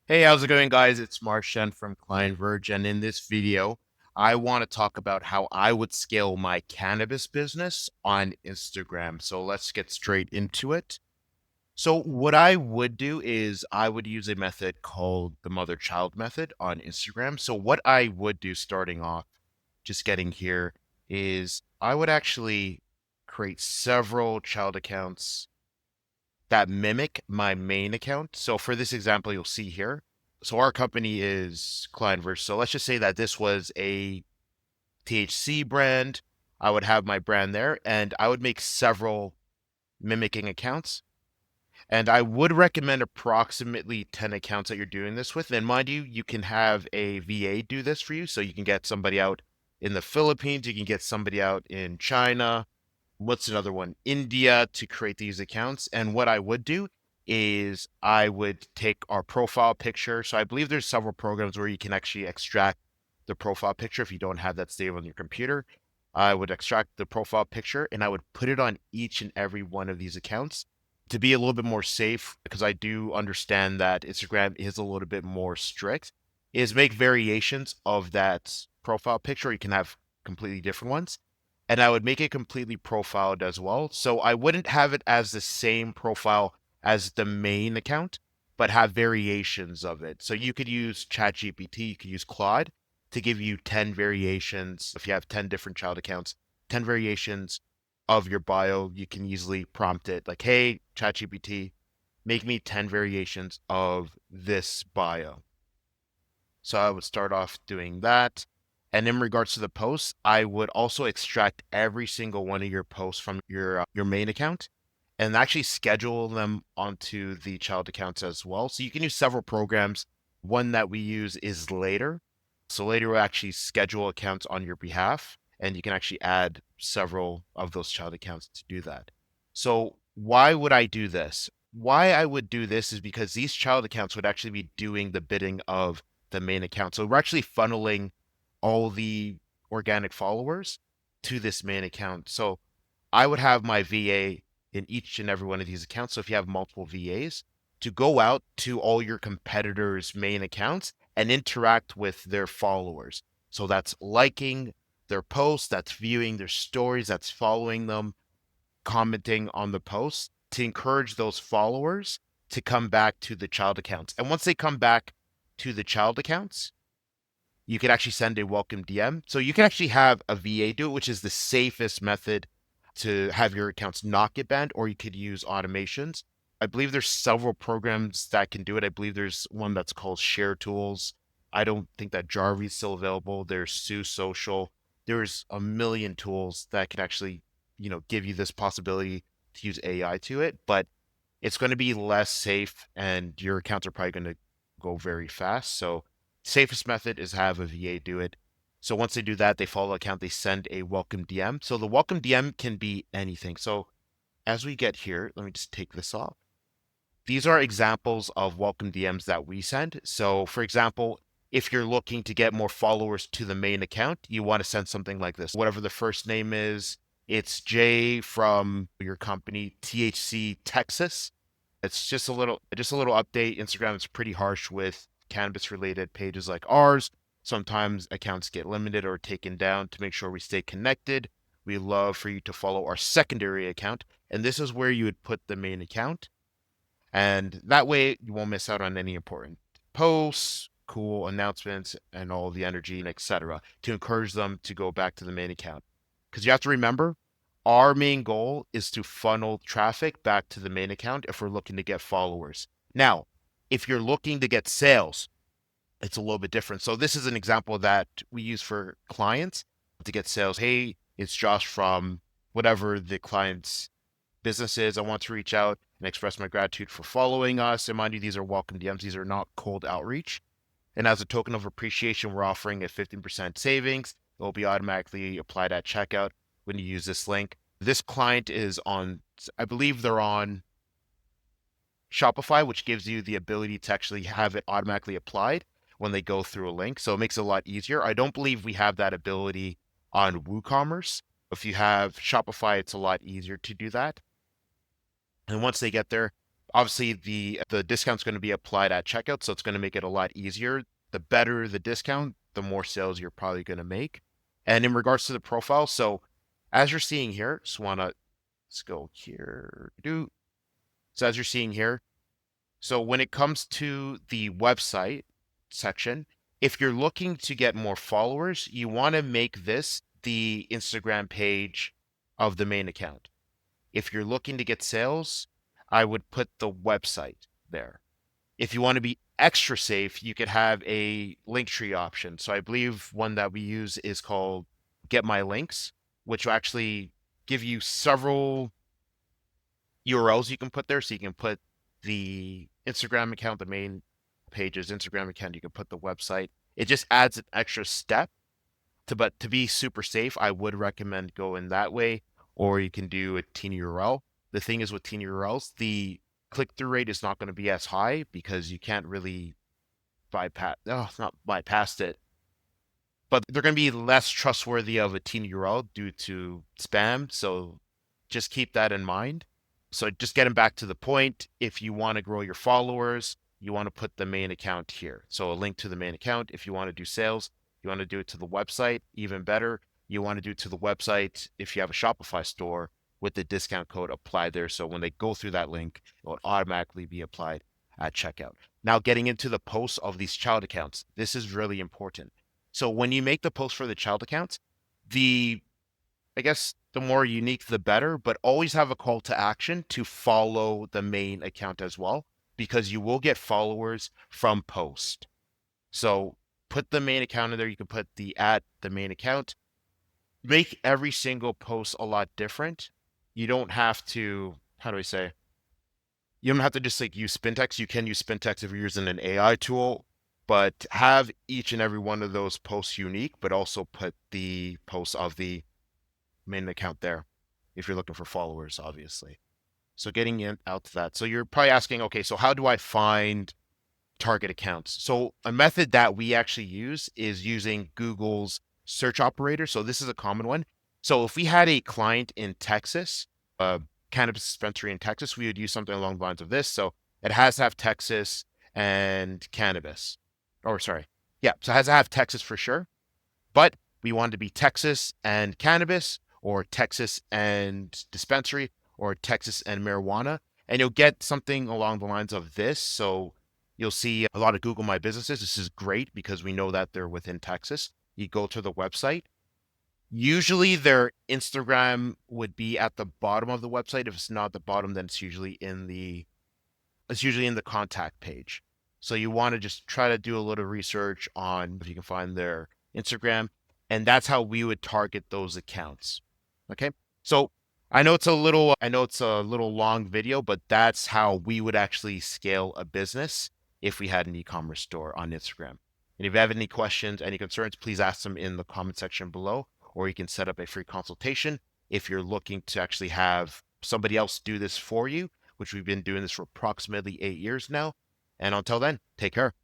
Hey, how's it going, guys? It's Marshan from Client Verge, and in this video, I want to talk about how I would scale my cannabis business on Instagram. So let's get straight into it. So what I would do is I would use a method called the mother-child method on Instagram. So what I would do starting off, just getting here, is I would actually create several child accounts that mimic my main account. So for this example, you'll see here. So our company is Verge. So let's just say that this was a THC brand. I would have my brand there and I would make several mimicking accounts. And I would recommend approximately 10 accounts that you're doing this with. And mind you, you can have a VA do this for you. So you can get somebody out in the Philippines, you can get somebody out in China, what's another one? India to create these accounts. And what I would do is I would take our profile picture. So I believe there's several programs where you can actually extract the profile picture if you don't have that saved on your computer. I would extract the profile picture and I would put it on each and every one of these accounts to be a little bit more safe because I do understand that Instagram is a little bit more strict, is make variations of that profile picture. You can have completely different ones and I would make it completely profiled as well. So I wouldn't have it as the same profile as the main account, but have variations of it. So you could use ChatGPT, you could use Claude to give you 10 variations. If you have 10 different child accounts, 10 variations of your bio, you can easily prompt it like, hey, ChatGPT, make me 10 variations of this bio. So I would start off doing that. And in regards to the posts, I would also extract every single one of your posts from your main account and actually schedule them onto the child accounts as well. So you can use several programs. One that we use is Later. So Later will actually schedule accounts on your behalf, and you can actually add several of those child accounts to do that. So why would I do this? Why I would do this is because these child accounts would actually be doing the bidding of the main account. So we're actually funneling all the organic followers to this main account. So I would have my VA in each and every one of these accounts. So if you have multiple VAs, to go out to all your competitors' main accounts and interact with their followers. So that's liking their posts, that's viewing their stories, that's following them, commenting on the posts to encourage those followers to come back to the child accounts. And once they come back to the child accounts, you can actually send a welcome DM. So you can actually have a VA do it, which is the safest method to have your accounts not get banned, or you could use automations. I believe there's several programs that can do it. I believe there's one that's called Share Tools. I don't think that Jarvis is still available. There's Sue Social. There's a million tools that can actually, give you this possibility to use AI to it, but it's going to be less safe and your accounts are probably going to go very fast. So safest method is have a VA do it. So once they do that, they follow the account, they send a welcome DM. So the welcome DM can be anything. So as we get here, let me just take this off. These are examples of welcome DMs that we send. So for example, if you're looking to get more followers to the main account, you want to send something like this. Whatever the first name is, it's Jay from your company, THC Texas. It's just a little update. Instagram is pretty harsh with cannabis related pages like ours. Sometimes accounts get limited or taken down. To make sure we stay connected, we love for you to follow our secondary account. And this is where you would put the main account. And that way you won't miss out on any important posts, cool announcements, and all the energy and etc. to encourage them to go back to the main account. Because you have to remember, our main goal is to funnel traffic back to the main account if we're looking to get followers. Now, if you're looking to get sales, it's a little bit different. So this is an example that we use for clients to get sales. Hey, it's Josh from whatever the client's business is. I want to reach out and express my gratitude for following us. And mind you, these are welcome DMs. These are not cold outreach. And as a token of appreciation, we're offering a 15% savings. It will be automatically applied at checkout when you use this link. This client is on, I believe they're on Shopify, which gives you the ability to actually have it automatically applied when they go through a link. So it makes it a lot easier. I don't believe we have that ability on WooCommerce. If you have Shopify, it's a lot easier to do that. And once they get there, Obviously, the discount's going to be applied at checkout, so it's going to make it a lot easier. The better the discount, the more sales you're probably going to make. And in regards to the profile, so as you're seeing here, just want to let's go here. So as you're seeing here, so when it comes to the website section, if you're looking to get more followers, you want to make this the Instagram page of the main account. If you're looking to get sales, I would put the website there. If you want to be extra safe, you could have a link tree option. So I believe one that we use is called Get My Links, which will actually give you several URLs you can put there. So you can put the Instagram account, the main page's Instagram account, you can put the website. It just adds an extra step but to be super safe, I would recommend going that way, or you can do a teeny URL. The thing is with teeny URLs, the click-through rate is not going to be as high because you can't really bypass, oh, it's not bypass it, but they're going to be less trustworthy of a teeny URL due to spam. So just keep that in mind. So just getting back to the point, if you want to grow your followers, you want to put the main account here. So a link to the main account. If you want to do sales, you want to do it to the website, even better. You want to do it to the website if you have a Shopify store with the discount code applied there. So when they go through that link, it will automatically be applied at checkout. Now getting into the posts of these child accounts, this is really important. So when you make the post for the child accounts, I guess the more unique, the better, but always have a call to action to follow the main account as well, because you will get followers from post. So put the main account in there. You can put the main account. Make every single post a lot different. You don't have to, how do I say? You don't have to just like use spin text. You can use spin text if you're using an AI tool, but have each and every one of those posts unique, but also put the posts of the main account there if you're looking for followers, obviously. So getting out to that. So you're probably asking, okay, so how do I find target accounts? So a method that we actually use is using Google's search operator. So this is a common one. So if we had a client in Texas, a cannabis dispensary in Texas, we would use something along the lines of this. So it has to have Texas and cannabis. Or sorry. Yeah, so it has to have Texas for sure. But we want to be Texas and cannabis, or Texas and dispensary, or Texas and marijuana. And you'll get something along the lines of this. So you'll see a lot of Google My Businesses. This is great because we know that they're within Texas. You go to the website. Usually their Instagram would be at the bottom of the website. If it's not the bottom, then it's usually in the contact page. So you want to just try to do a little research on if you can find their Instagram, and that's how we would target those accounts. Okay. So I know it's a little long video, but that's how we would actually scale a business if we had an e-commerce store on Instagram. And if you have any questions, any concerns, please ask them in the comment section below, or you can set up a free consultation if you're looking to actually have somebody else do this for you, which we've been doing this for approximately 8 years now. And until then, take care.